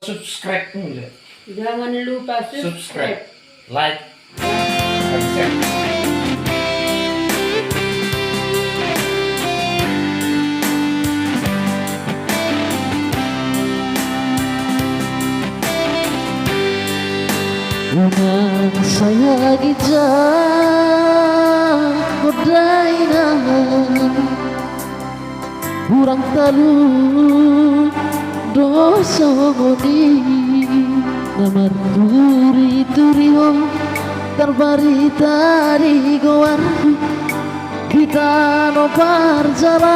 Subscribe enggak? Jangan lupa subscribe, like, dan share. Unang saya gijah kodainahan Burang talu dosa ngoni Namar turi ho terbari tari goarku Kita no perjalanan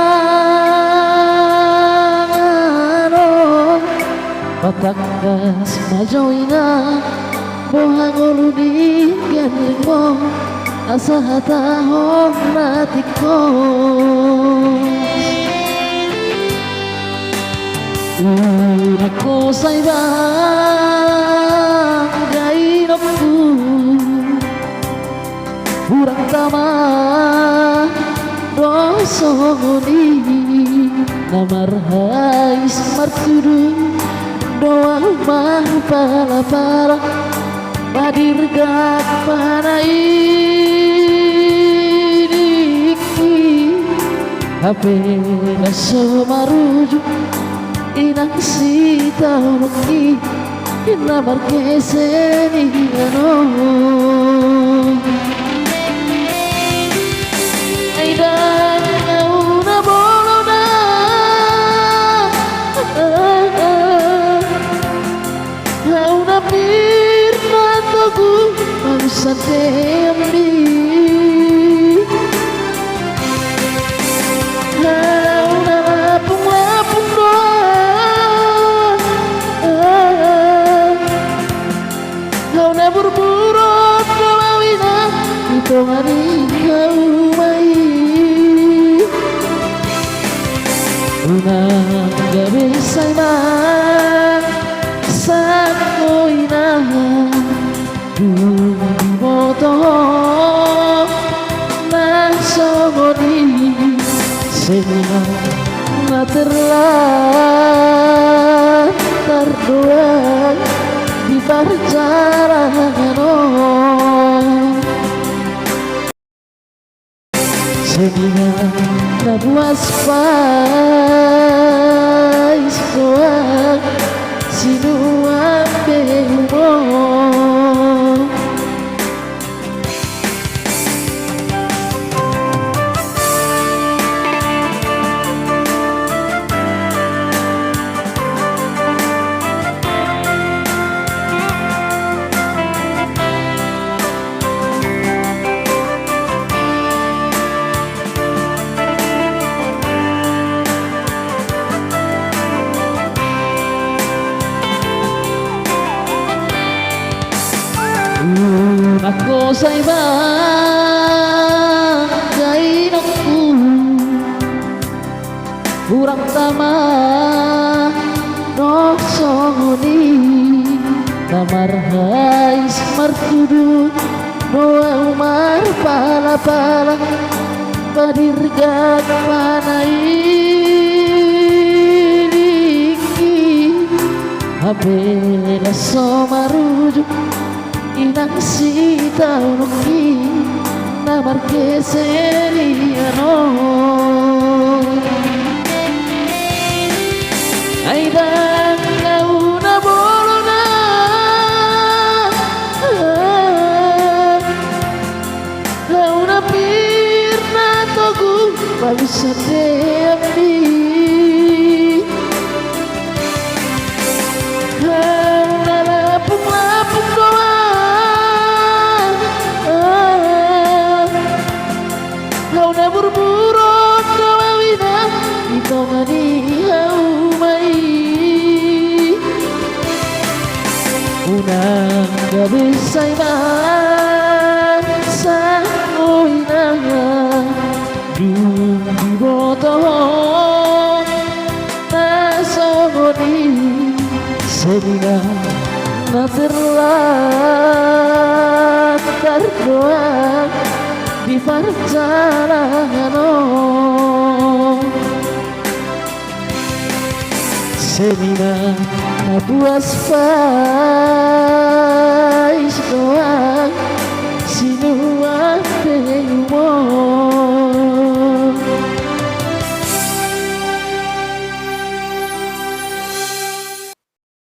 Patakas majoina Bohang di genlingmo asa tahu natiko Aku saibang gainopku Kurang tama dosoni Namar hais martudu doa mah pala-pala Madirgak panaidiki Hape na semaruju Inang sita mengi Inamar keseni ano Aidan nauna bolona Nauna pirna togu Mausante amdi Nauna lapung-lapung doa Nauna burburot doa wina Itongani haumai Unang gabi sayman Sako inahan Dumi moto Nasogoni Sehingga na terlantar doa Di perjalanan Sehingga na buas pais doa Sinuan behumo Ako sa ibang gainokku Kurang tama no songoni Kamar hais martudu Doa umar pala-pala Padirgat panaidiki Hape na somaruju Inang sita unungi Namar keseniano Aidan nauna bolona Nauna pirna togu Bagusate amdi Nauna lapung-lapung doa Nauna burburot doa wina Itongani haumai Unang gabi sayman Sako inahan Dumi boto Nasogoni Sehingga na terlantar doa Di perjalanan Semina na buas pa